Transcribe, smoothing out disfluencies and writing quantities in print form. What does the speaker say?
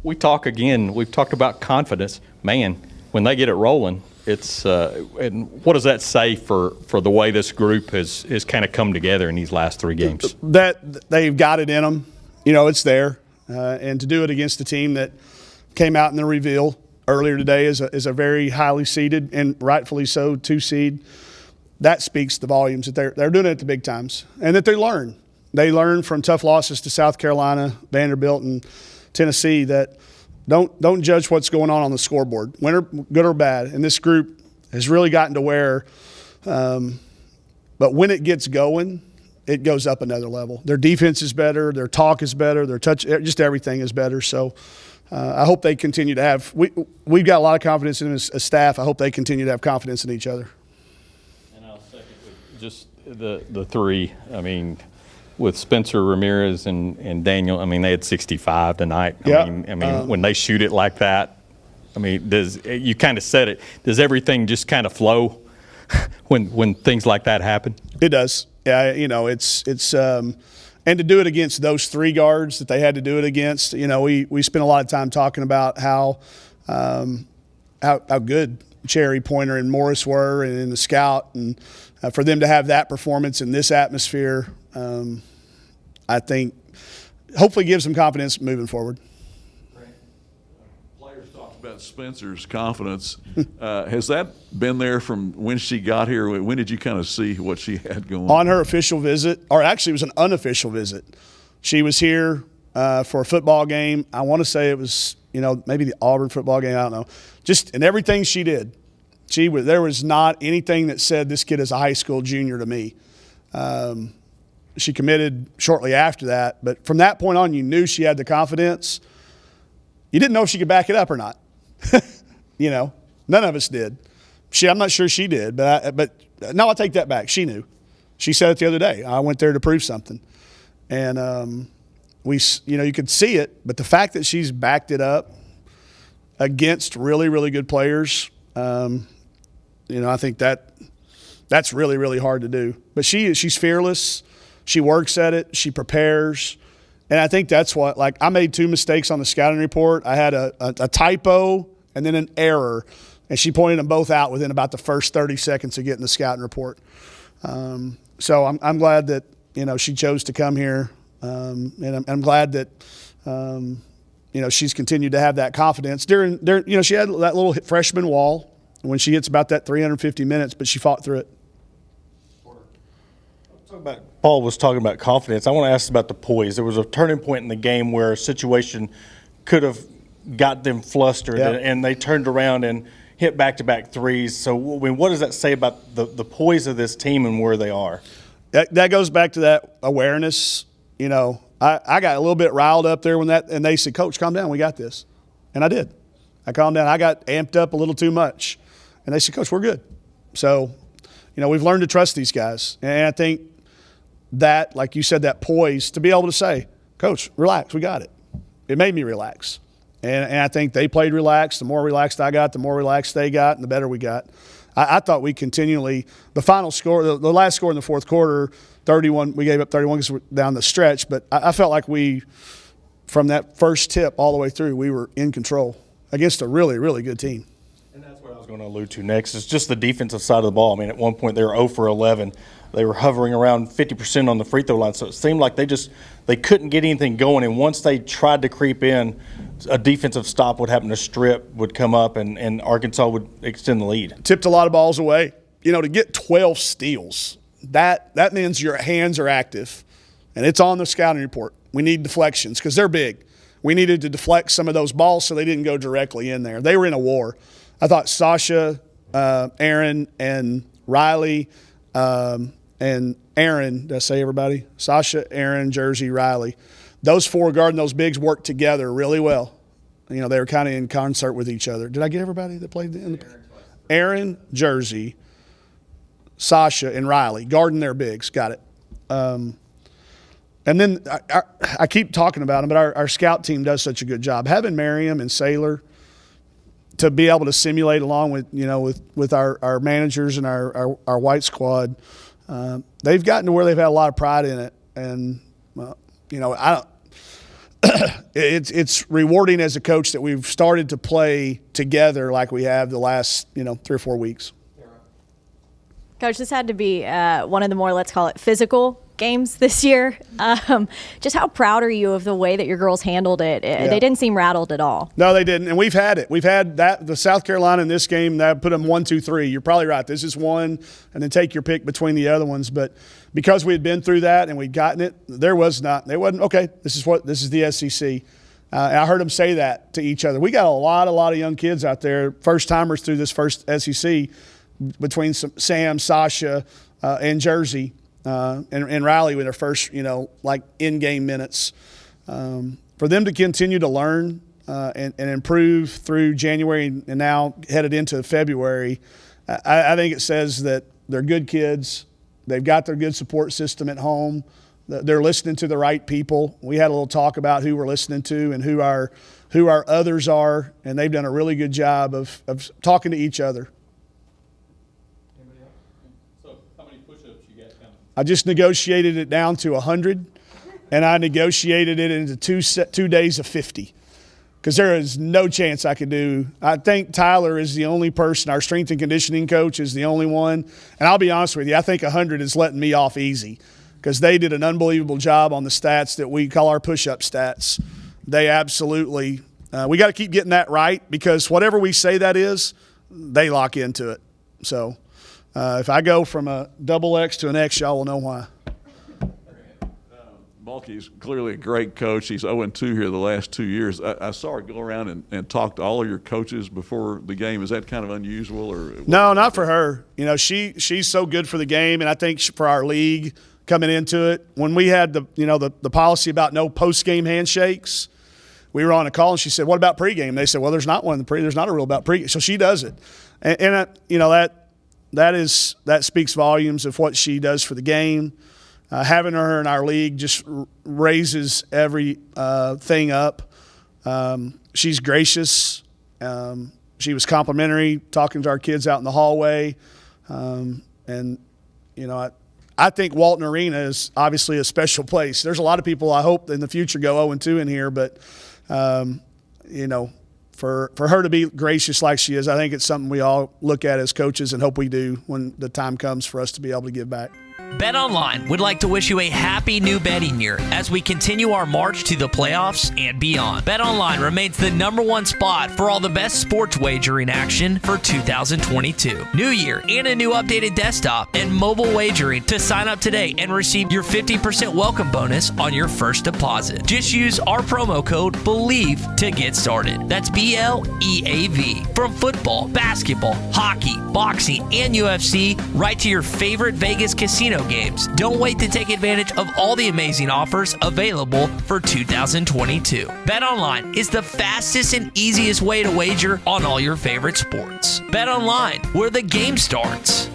we've talked about confidence. Man, when they get it rolling, it's and what does that say for the way this group has kind of come together in these last 3 games? That they've got it in them. It's there. And to do it against a team that came out in the reveal earlier today is a very highly seeded, and rightfully so, 2 seed, that speaks the volumes that they're doing it at the big times and that they learn. They learn from tough losses to South Carolina, Vanderbilt, and Tennessee that don't judge what's going on the scoreboard, win or good or bad. And this group has really gotten to where, but when it gets going, it goes up another level. Their defense is better, their talk is better, their touch, just everything is better. So I hope they continue to have. We've got a lot of confidence in them as a staff. I hope they continue to have confidence in each other. And I'll second with just the 3. I mean, with Spencer Ramirez and Daniel, I mean, they had 65 tonight. I mean, when they shoot it like that, I mean, you kind of said it. Does everything just kind of flow when things like that happen? It does. Yeah, it's and to do it against those 3 guards that they had to do it against, we spent a lot of time talking about how good Cherry, Pointer, and Morris were, and in the scout, and for them to have that performance in this atmosphere, I think hopefully gives them confidence moving forward. Players talked about Spencer's confidence. Has that been there from when she got here? When did you kind of see what she had going on? On her official visit, or actually it was an unofficial visit. She was here for a football game. I want to say it was, maybe the Auburn football game. I don't know. Just in everything she did, there was not anything that said this kid is a high school junior to me. She committed shortly after that, but from that point on, you knew she had the confidence. You didn't know if she could back it up or not. None of us did. I'm not sure she did, but no, I'll take that back. She knew. She said it the other day. I went there to prove something, and you could see it. But the fact that she's backed it up against really, really good players, I think that's really, really hard to do. But she's fearless. She works at it. She prepares. And I think that's what, I made 2 mistakes on the scouting report. I had a typo and then an error, and she pointed them both out within about the first 30 seconds of getting the scouting report. So I'm glad that, she chose to come here, and I'm glad that, she's continued to have that confidence. During she had that little freshman wall when she hits about that 350 minutes, but she fought through it. Paul was talking about confidence. I want to ask about the poise. There was a turning point in the game where a situation could have got them flustered, and they turned around and hit back-to-back threes. So, what does that say about the poise of this team and where they are? That goes back to that awareness. I got a little bit riled up there and they said, "Coach, calm down. We got this." And I did. I calmed down. I got amped up a little too much. And they said, "Coach, we're good." So, we've learned to trust these guys. And I think that, like you said, that poise to be able to say, "Coach, relax, we got it." It made me relax. And I think they played relaxed. The more relaxed I got, the more relaxed they got, and the better we got. I thought we continually – the final score, the last score in the fourth quarter, 31, we gave up 31 because we're down the stretch. But I felt like we, from that first tip all the way through, we were in control against a really, really good team. And that's what I was going to allude to next. It's just the defensive side of the ball. I mean, at one point they were 0 for 11. They were hovering around 50% on the free throw line. So it seemed like they couldn't get anything going. And once they tried to creep in, a defensive stop would happen, a strip would come up, and Arkansas would extend the lead. Tipped a lot of balls away. To get 12 steals, that means your hands are active. And it's on the scouting report. We need deflections because they're big. We needed to deflect some of those balls so they didn't go directly in there. They were in a war. I thought Sasha, Aaron, and Riley and Aaron, did I say everybody? Sasha, Aaron, Jersey, Riley. Those 4 guarding those bigs worked together really well. They were kind of in concert with each other. Did I get everybody that played in the Aaron, Jersey, Sasha, and Riley guarding their bigs. Got it. And then I keep talking about them, but our scout team does such a good job. Having Merriam and Saylor to be able to simulate along with our managers and our white squad, they've gotten to where they've had a lot of pride in it. And it's rewarding as a coach that we've started to play together like we have the last 3 or 4 weeks. Coach, this had to be one of the more, let's call it, physical games this year. Just how proud are you of the way that your girls handled it? Yeah. They didn't seem rattled at all. No, they didn't, and we've had it. We've had that. The South Carolina in this game, that put them 1, 2, 3. You're probably right. This is one, and then take your pick between the other ones. But because we had been through that and we'd gotten it, they wasn't okay. This is the SEC. And I heard them say that to each other. We got a lot of young kids out there, first timers through this first SEC. Between Sam, Sasha, and Jersey, and Riley with their first, in-game minutes. For them to continue to learn and improve through January and now headed into February, I think it says that they're good kids. They've got their good support system at home. They're listening to the right people. We had a little talk about who we're listening to and who our others are, and they've done a really good job of talking to each other. I just negotiated it down to 100, and I negotiated it into 2 days of 50 because there is no chance I could do. I think Tyler is the only person, our strength and conditioning coach is the only one. And I'll be honest with you, I think 100 is letting me off easy because they did an unbelievable job on the stats that we call our push-up stats. They absolutely we got to keep getting that right because whatever we say that is, they lock into it. So – if I go from a double X to an X, y'all will know why. Mulkey's clearly a great coach. He's 0-2 here the last 2 years. I saw her go around and talk to all of your coaches before the game. Is that kind of unusual? Or no, not for her. She's so good for the game, and I think for our league coming into it, when we had the policy about no post-game handshakes, we were on a call, and she said, "What about pregame?" And they said, "Well, there's not one. There's not a rule about pregame." So she does it, and that speaks volumes of what she does for the game. Having her in our league just raises every thing up. She's gracious. She was complimentary, talking to our kids out in the hallway. I think Walton Arena is obviously a special place. There's a lot of people I hope in the future go 0-2 in here, but for her to be gracious like she is, I think it's something we all look at as coaches and hope we do when the time comes for us to be able to give back. BetOnline would like to wish you a happy new betting year as we continue our march to the playoffs and beyond. BetOnline remains the #1 spot for all the best sports wagering action for 2022. New year and a new updated desktop and mobile wagering to sign up today and receive your 50% welcome bonus on your first deposit. Just use our promo code BELIEVE to get started. That's BLEAV. From football, basketball, hockey, boxing, and UFC, right to your favorite Vegas casino games. Don't wait to take advantage of all the amazing offers available for 2022. BetOnline is the fastest and easiest way to wager on all your favorite sports. BetOnline, where the game starts.